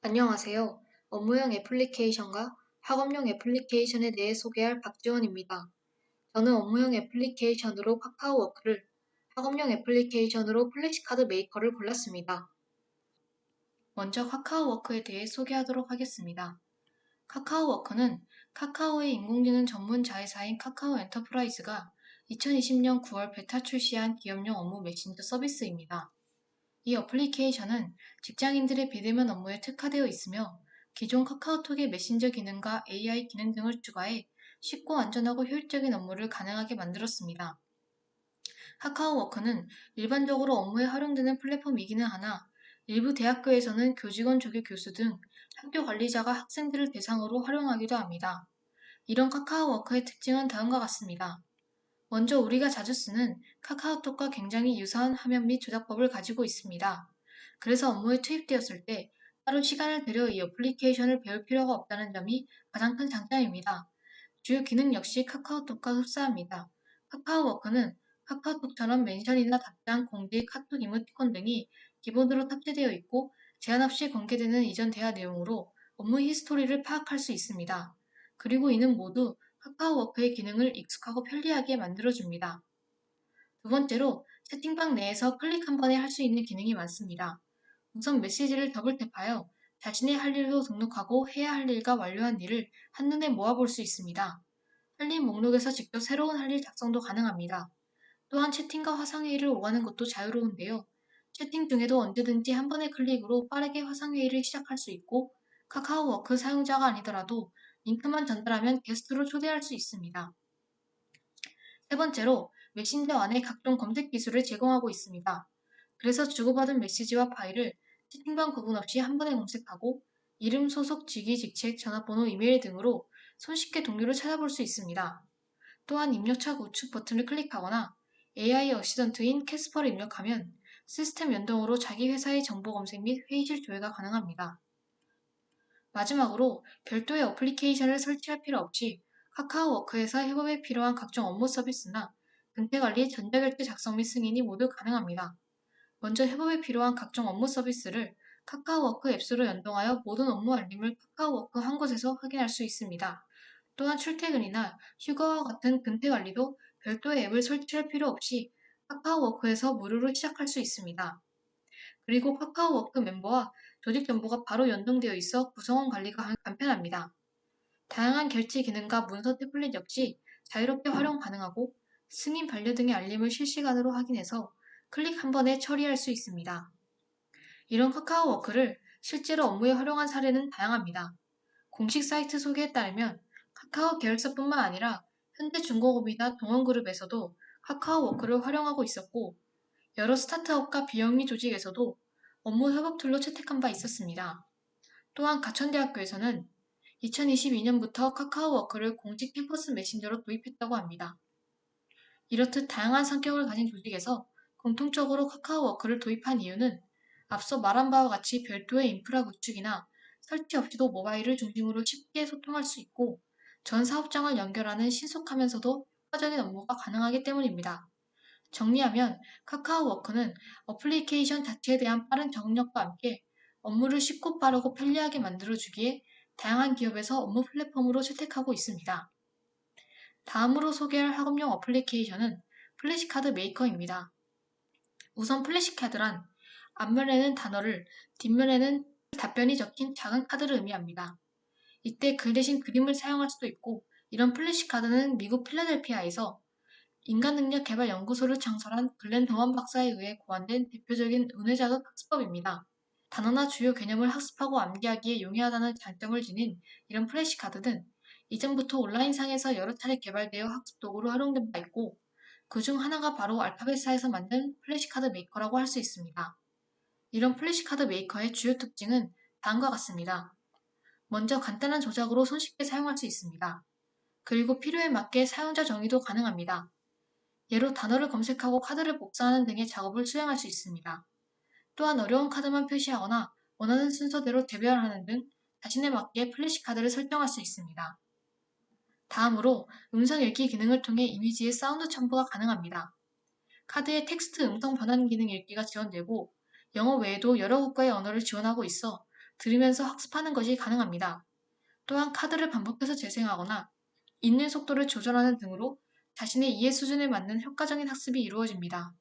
안녕하세요. 업무용 애플리케이션과 학업용 애플리케이션에 대해 소개할 박지원입니다. 저는 업무용 애플리케이션으로 카카오워크를, 학업용 애플리케이션으로 플래시카드 메이커를 골랐습니다. 먼저 카카오워크에 대해 소개하도록 하겠습니다. 카카오워크는 카카오의 인공지능 전문 자회사인 카카오 엔터프라이즈가 2020년 9월 베타 출시한 기업용 업무 메신저 서비스입니다. 이 어플리케이션은 직장인들의 비대면 업무에 특화되어 있으며 기존 카카오톡의 메신저 기능과 AI 기능 등을 추가해 쉽고 안전하고 효율적인 업무를 가능하게 만들었습니다. 카카오워크는 일반적으로 업무에 활용되는 플랫폼이기는 하나 일부 대학교에서는 교직원 조교 교수 등 학교 관리자가 학생들을 대상으로 활용하기도 합니다. 이런 카카오워크의 특징은 다음과 같습니다. 먼저 우리가 자주 쓰는 카카오톡과 굉장히 유사한 화면 및 조작법을 가지고 있습니다. 그래서 업무에 투입되었을 때 따로 시간을 들여 이 어플리케이션을 배울 필요가 없다는 점이 가장 큰 장점입니다. 주요 기능 역시 카카오톡과 흡사합니다. 카카오워크는 카카오톡처럼 멘션이나 답장, 공지, 카톡 이모티콘 등이 기본으로 탑재되어 있고 제한 없이 공개되는 이전 대화 내용으로 업무 히스토리를 파악할 수 있습니다. 그리고 이는 모두 카카오워크의 기능을 익숙하고 편리하게 만들어줍니다. 두 번째로 채팅방 내에서 클릭 한 번에 할 수 있는 기능이 많습니다. 우선 메시지를 더블 탭하여 자신의 할 일로 등록하고 해야 할 일과 완료한 일을 한눈에 모아볼 수 있습니다. 할 일 목록에서 직접 새로운 할 일 작성도 가능합니다. 또한 채팅과 화상회의를 오가는 것도 자유로운데요. 채팅 중에도 언제든지 한 번의 클릭으로 빠르게 화상회의를 시작할 수 있고 카카오워크 사용자가 아니더라도 링크만 전달하면 게스트로 초대할 수 있습니다. 세 번째로 메신저 안에 각종 검색 기술을 제공하고 있습니다. 그래서 주고받은 메시지와 파일을 채팅방 구분 없이 한 번에 검색하고 이름, 소속, 직위, 직책, 전화번호, 이메일 등으로 손쉽게 동료를 찾아볼 수 있습니다. 또한 입력처 우측 버튼을 클릭하거나 AI 어시던트인 캐스퍼를 입력하면 시스템 연동으로 자기 회사의 정보 검색 및 회의실 조회가 가능합니다. 마지막으로 별도의 어플리케이션을 설치할 필요 없이 카카오워크에서 협업에 필요한 각종 업무 서비스나 근태관리, 전자결제 작성 및 승인이 모두 가능합니다. 먼저 협업에 필요한 각종 업무 서비스를 카카오워크 앱스로 연동하여 모든 업무 알림을 카카오워크 한 곳에서 확인할 수 있습니다. 또한 출퇴근이나 휴가와 같은 근태관리도 별도의 앱을 설치할 필요 없이 카카오워크에서 무료로 시작할 수 있습니다. 그리고 카카오워크 멤버와 조직 정보가 바로 연동되어 있어 구성원 관리가 간편합니다. 다양한 결제 기능과 문서 태블릿 역시 자유롭게 활용 가능하고 승인 반려 등의 알림을 실시간으로 확인해서 클릭 한 번에 처리할 수 있습니다. 이런 카카오워크를 실제로 업무에 활용한 사례는 다양합니다. 공식 사이트 소개에 따르면 카카오 계열사뿐만 아니라 현대중공업이나 동원그룹에서도 카카오워크를 활용하고 있었고 여러 스타트업과 비영리 조직에서도 업무 협업 툴로 채택한 바 있었습니다. 또한 가천대학교에서는 2022년부터 카카오워크를 공식 캠퍼스 메신저로 도입했다고 합니다. 이렇듯 다양한 성격을 가진 조직에서 공통적으로 카카오워크를 도입한 이유는 앞서 말한 바와 같이 별도의 인프라 구축이나 설치 없이도 모바일을 중심으로 쉽게 소통할 수 있고 전 사업장을 연결하는 신속하면서도 효과적인 업무가 가능하기 때문입니다. 정리하면 카카오워크는 어플리케이션 자체에 대한 빠른 적응력과 함께 업무를 쉽고 빠르고 편리하게 만들어주기에 다양한 기업에서 업무 플랫폼으로 채택하고 있습니다. 다음으로 소개할 학업용 어플리케이션은 플래시카드 메이커입니다. 우선 플래시카드란 앞면에는 단어를, 뒷면에는 답변이 적힌 작은 카드를 의미합니다. 이때 글 대신 그림을 사용할 수도 있고 이런 플래시카드는 미국 필라델피아에서 인간능력개발연구소를 창설한 글렌 더먼 박사에 의해 고안된 대표적인 은회자극 학습법입니다. 단어나 주요 개념을 학습하고 암기하기에 용이하다는 장점을 지닌 이런 플래시카드는 이전부터 온라인상에서 여러 차례 개발되어 학습 도구로 활용된 바 있고 그 중 하나가 바로 알파벳사에서 만든 플래시카드 메이커라고 할 수 있습니다. 이런 플래시카드 메이커의 주요 특징은 다음과 같습니다. 먼저 간단한 조작으로 손쉽게 사용할 수 있습니다. 그리고 필요에 맞게 사용자 정의도 가능합니다. 예로 단어를 검색하고 카드를 복사하는 등의 작업을 수행할 수 있습니다. 또한 어려운 카드만 표시하거나 원하는 순서대로 재배열하는 등 자신에 맞게 플래시카드를 설정할 수 있습니다. 다음으로 음성 읽기 기능을 통해 이미지의 사운드 첨부가 가능합니다. 카드에 텍스트 음성 변환 기능 읽기가 지원되고 영어 외에도 여러 국가의 언어를 지원하고 있어 들으면서 학습하는 것이 가능합니다. 또한 카드를 반복해서 재생하거나 읽는 속도를 조절하는 등으로 자신의 이해 수준에 맞는 효과적인 학습이 이루어집니다.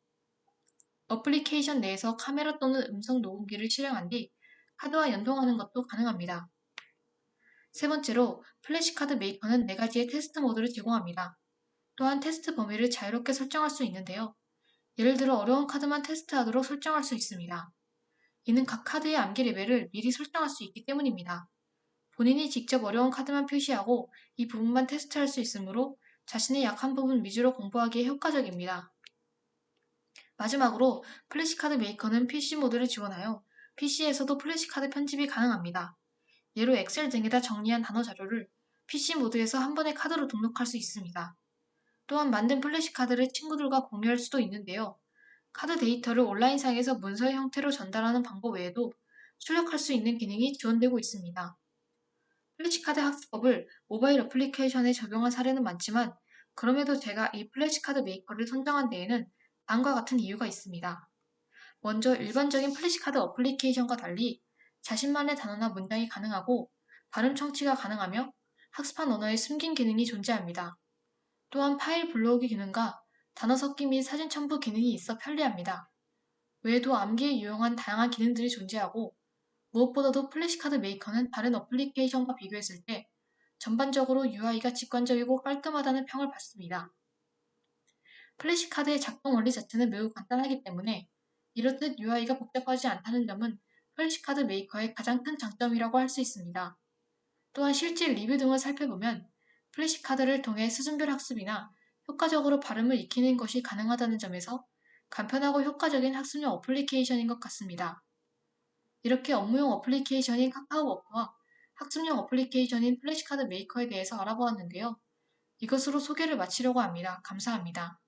어플리케이션 내에서 카메라 또는 음성 녹음기를 실행한 뒤 카드와 연동하는 것도 가능합니다. 세 번째로 플래시카드 메이커는 4가지의 테스트 모드를 제공합니다. 또한 테스트 범위를 자유롭게 설정할 수 있는데요. 예를 들어 어려운 카드만 테스트하도록 설정할 수 있습니다. 이는 각 카드의 암기 레벨을 미리 설정할 수 있기 때문입니다. 본인이 직접 어려운 카드만 표시하고 이 부분만 테스트할 수 있으므로 자신의 약한 부분 위주로 공부하기에 효과적입니다. 마지막으로 플래시카드 메이커는 PC 모드를 지원하여 PC에서도 플래시카드 편집이 가능합니다. 예로 엑셀 등에다 정리한 단어 자료를 PC 모드에서 한 번에 카드로 등록할 수 있습니다. 또한 만든 플래시카드를 친구들과 공유할 수도 있는데요. 카드 데이터를 온라인상에서 문서의 형태로 전달하는 방법 외에도 출력할 수 있는 기능이 지원되고 있습니다. 플래시카드 학습법을 모바일 어플리케이션에 적용한 사례는 많지만 그럼에도 제가 이 플래시카드 메이커를 선정한 데에는 다음과 같은 이유가 있습니다. 먼저 일반적인 플래시카드 어플리케이션과 달리 자신만의 단어나 문장이 가능하고 발음 청취가 가능하며 학습한 언어에 숨긴 기능이 존재합니다. 또한 파일 불러오기 기능과 단어 섞기 및 사진 첨부 기능이 있어 편리합니다. 외에도 암기에 유용한 다양한 기능들이 존재하고 무엇보다도 플래시카드 메이커는 다른 어플리케이션과 비교했을 때 전반적으로 UI가 직관적이고 깔끔하다는 평을 받습니다. 플래시카드의 작동 원리 자체는 매우 간단하기 때문에 이렇듯 UI가 복잡하지 않다는 점은 플래시카드 메이커의 가장 큰 장점이라고 할 수 있습니다. 또한 실제 리뷰 등을 살펴보면 플래시카드를 통해 수준별 학습이나 효과적으로 발음을 익히는 것이 가능하다는 점에서 간편하고 효과적인 학습용 어플리케이션인 것 같습니다. 이렇게 업무용 어플리케이션인 카카오워크와 학습용 어플리케이션인 플래시카드 메이커에 대해서 알아보았는데요. 이것으로 소개를 마치려고 합니다. 감사합니다.